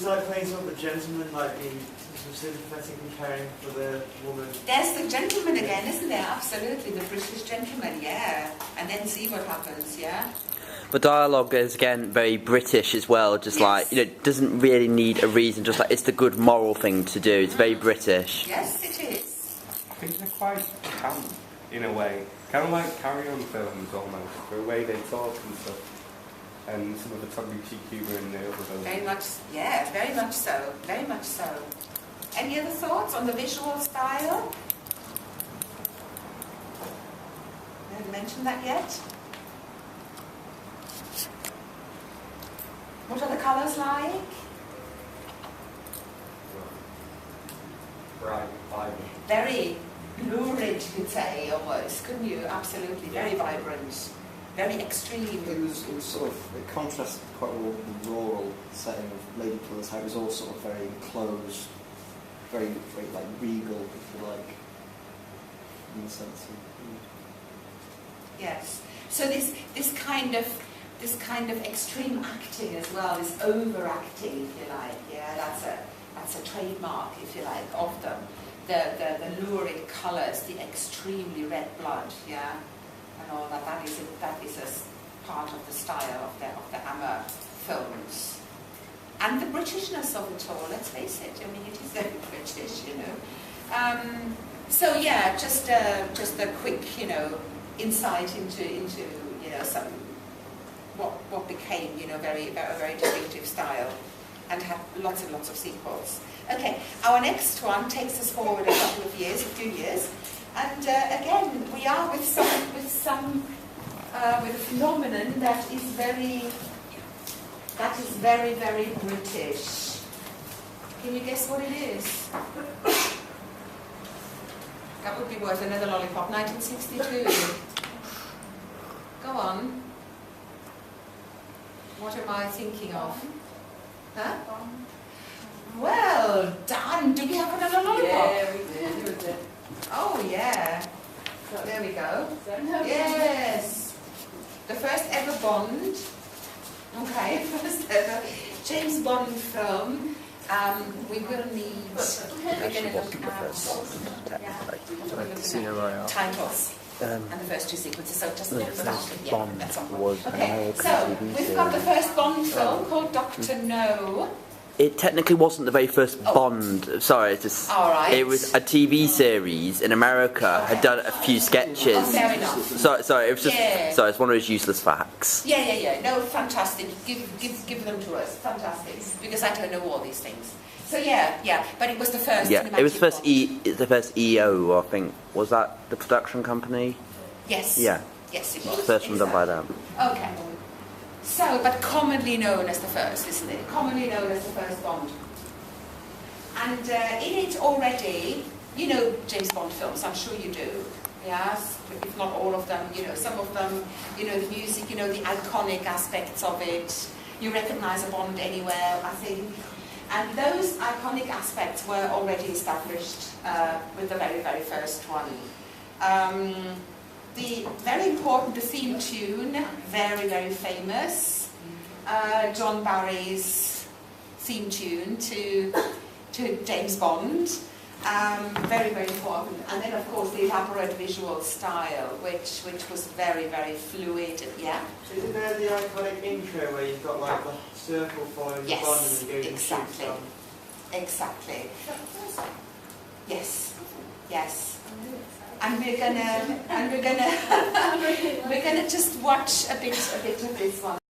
He's like playing sort of the gentleman, like being sort of sympathetically caring for the woman. There's the gentleman again, isn't there? Absolutely, the British gentleman, yeah. And then see what happens, yeah. The dialogue is again very British as well, just Yes. like, you know, doesn't really need a reason, just like it's the good moral thing to do. It's very British. Yes, it is. I think they're quite camp in a way. Kind of like carry-on films almost, the way they talk and stuff. And some of the tongue-in-cheek humour in the other films. Very much, yeah, very much so, very much so. Any other thoughts on the visual style? I haven't mentioned that yet. What are the colours like? Bright, vibrant. Very lurid, you could say, almost, couldn't you? Absolutely, very vibrant, very extreme. It was sort of, it contrasted quite well with the rural setting of Lady Killers, how it was all sort of very enclosed, very like regal, if you like, in the sense of... Yes. So this kind of extreme acting as well, this overacting, if you like. Yeah, that's a trademark, if you like, of them. The lurid colours, the extremely red blood, yeah, and all that. That is a part of the style of the Hammer films. And the Britishness of it all, let's face it. I mean, it is very British, you know. So yeah, just a quick, you know, insight into you know some what became, you know, a very distinctive style, and had lots and lots of sequels. Okay, our next one takes us forward a couple of years, a few years, and again we are with a phenomenon that is very British. Can you guess what it is? That would be worth another lollipop. 1962. Go on. What am I thinking of? Huh? Well done. Do we have another lollipop? Yeah, we did. Oh yeah. There we go. Yes. The first ever Bond. Okay, first ever James Bond film. We will need. We're going to look at titles and the first two sequences. So just look at that. Bond that's all. was an Okay, American so TV we've got the series. first Bond film called Dr. No. It technically wasn't the very first Bond. Sorry, it's just. All right. It was a TV series in America. Had done a few sketches. Oh, fair enough. Sorry, it was just. Yeah. Sorry, it's one of those useless facts. Yeah. No, fantastic. Give them to us. Fantastic. Because I don't know all these things. So yeah. But it was the first. Yeah, it was the first Bond. the first EO, I think. Was that the production company? Yes. Yeah. Yes, it The was. first one done by them. Okay. So, but commonly known as the first, isn't it? Commonly known as the first Bond. And in it already, you know James Bond films, I'm sure you do. Yes, if not all of them, you know, some of them, you know, the music, you know, the iconic aspects of it. You recognise a Bond anywhere, I think. And those iconic aspects were already established with the very first one. The very important, the theme tune, very famous. John Barry's theme tune to James Bond. Very important. And then, of course, the elaborate visual style, which was very fluid. Yeah. So isn't there the iconic intro where you've got like the circle following the Bond and you go to exactly. shoot them? Exactly. Yes. And we're gonna just watch a bit of this one.